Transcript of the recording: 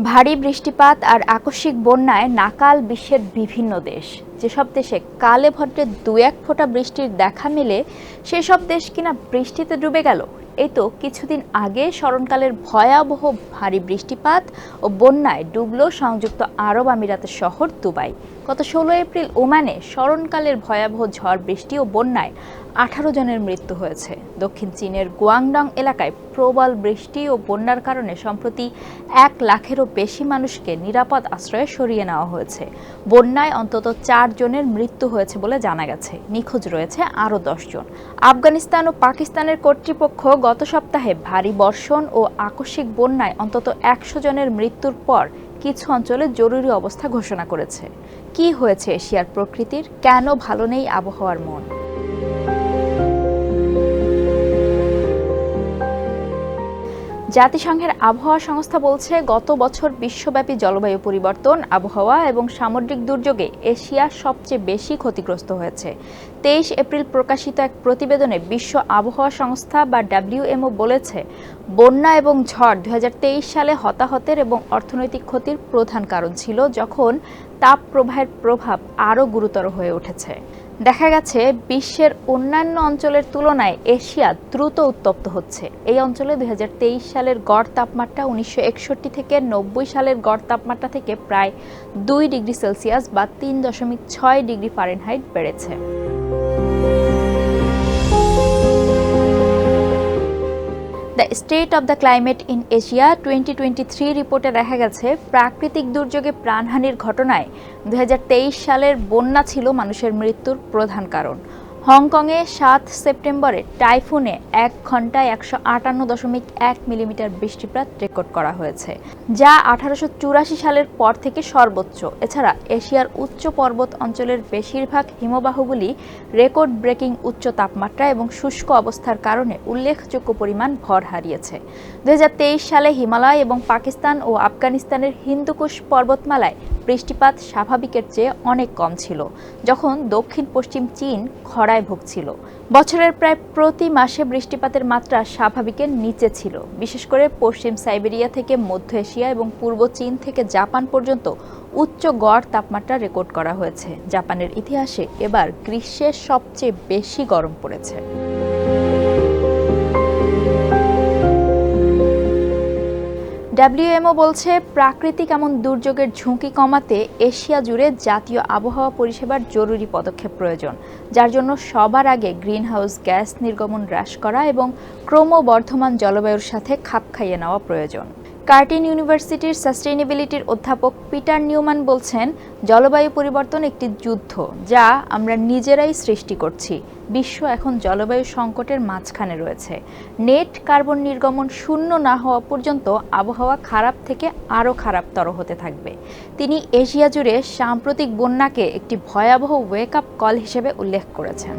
ভারী বৃষ্টিপাত আর আকস্মিক বন্যায় নাকাল বিশ্বের বিভিন্ন দেশ। যেসব দেশে কালে ভদ্রে দু এক ফোঁটা বৃষ্টির দেখা মেলে সেসব দেশ কিনা বৃষ্টিতে ডুবে গেল। এই তো কিছুদিন আগে স্মরণকালের ভয়াবহ ভারী বৃষ্টিপাত ও বন্যায় ডুবল সংযুক্ত আরব আমিরাতের শহর দুবাই। গত 16 এপ্রিল ওমানে স্মরণকালের ভয়াবহ ঝড় বৃষ্টি ও বন্যায় 18 জনের মৃত্যু হয়েছে। দক্ষিণ চীনের গুয়াংডং এলাকায় প্রবল বৃষ্টি ও বন্যার কারণে সম্প্রতি 1 লাখেরও বেশি মানুষকে নিরাপদ আশ্রয়ে সরিয়ে নেওয়া হয়েছে। বন্যায় অন্তত 4 জনের মৃত্যু হয়েছে বলে জানা গেছে। নিখোঁজ রয়েছে আরও 10 জন। আফগানিস্তান ও পাকিস্তানের কর্তৃপক্ষ গত সপ্তাহে ভারী বর্ষণ ও আকস্মিক বন্যায় অন্তত 100 জনের মৃত্যুর পর কিছু অঞ্চলে জরুরি অবস্থা ঘোষণা করেছে। কি হয়েছে এশিয়ার প্রকৃতির? কেন ভালো নেই আবহাওয়ার মন? জাতিসংঘের আবহাওয়া সংস্থা বলছে, গত বছর বিশ্বব্যাপী জলবায়ু পরিবর্তন, আবহাওয়া এবং সামুদ্রিক দুর্যোগে এশিয়া সবচেয়ে বেশি ক্ষতিগ্রস্ত হয়েছে। 23 এপ্রিল প্রকাশিত এক প্রতিবেদনে বিশ্ব আবহাওয়া সংস্থা বা WMO বলেছে, বন্যা এবং ঝড় 2023 সালে হতাহতের এবং অর্থনৈতিক ক্ষতির প্রধান কারণ ছিল, যখন তাপপ্রবাহের প্রভাব আরও গুরুতর হয়ে উঠেছে। দেখা গেছে বিশ্বের অন্যান্য অঞ্চলের তুলনায় এশিয়া দ্রুত উত্তপ্ত হচ্ছে। এই অঞ্চলে 2023 সালের গড় তাপমাত্রা 1961 থেকে 90 সালের গড় তাপমাত্রা থেকে প্রায় 2 ডিগ্রি সেলসিয়াস বা 3.6 ডিগ্রি ফারেনহাইট বেড়েছে। The state of the climate in Asia 2023 রিপোর্টে দেখা গেছে, প্রাকৃতিক দুর্যোগে প্রাণহানির ঘটনায় 2023 সালের বন্যা ছিল মানুষের মৃত্যুর প্রধান কারণ। হংকংয়ে 7 সেপ্টেম্বরে টাইফুনে 1 ঘন্টায় 158.1 মিলিমিটার বৃষ্টিপাত রেকর্ড করা হয়েছে, যা 1884 সালের পর থেকে সর্বোচ্চ। এছাড়া এশিয়ার উচ্চ পর্বত অঞ্চলের বেশিরভাগ হিমবাহগুলি রেকর্ড ব্রেকিং উচ্চ তাপমাত্রা এবং শুষ্ক অবস্থার কারণে উল্লেখযোগ্য পরিমাণ ভর হারিয়েছে। 2023 সালে হিমালয় এবং পাকিস্তান ও আফগানিস্তানের হিন্দুকুশ পর্বতমালায় বৃষ্টিপাত স্বাভাবিকের চেয়ে অনেক কম ছিল, যখন দক্ষিণ পশ্চিম চীন খরায় ভুগছিল। বছরের প্রায় প্রতি মাসে বৃষ্টিপাতের মাত্রা স্বাভাবিকের নিচে ছিল। বিশেষ করে পশ্চিম সাইবেরিয়া থেকে মধ্য এশিয়া এবং পূর্ব চীন থেকে জাপান পর্যন্ত উচ্চ গড় তাপমাত্রা রেকর্ড করা হয়েছে। জাপানের ইতিহাসে এবার গ্রীষ্মের সবচেয়ে বেশি গরম পড়েছে। WMO বলছে, প্রাকৃতিক এমন দুর্যোগের ঝুঁকি কমাতে এশিয়া জুড়ে জাতীয় আবহাওয়া পরিষেবার জরুরি পদক্ষেপ প্রয়োজন, যার জন্য সবার আগে গ্রিনহাউস গ্যাস নির্গমন হ্রাস করা এবং ক্রমবর্ধমান জলবায়ুর সাথে খাপ খাইয়ে নেওয়া প্রয়োজন। কার্টিন ইউনিভার্সিটির সাস্টেইনেবিলিটির অধ্যাপক পিটার নিউম্যান বলছেন, জলবায়ু পরিবর্তন একটি যুদ্ধ যা আমরা নিজেরাই সৃষ্টি করছি। বিশ্ব এখন জলবায়ু সংকটের মাঝখানে রয়েছে। নেট কার্বন নির্গমন শূন্য না হওয়া পর্যন্ত আবহাওয়া খারাপ থেকে আরও খারাপতর হতে থাকবে। তিনি এশিয়া জুড়ে সাম্প্রতিক বন্যাকে একটি ভয়াবহ ওয়েক আপ কল হিসেবে উল্লেখ করেছেন।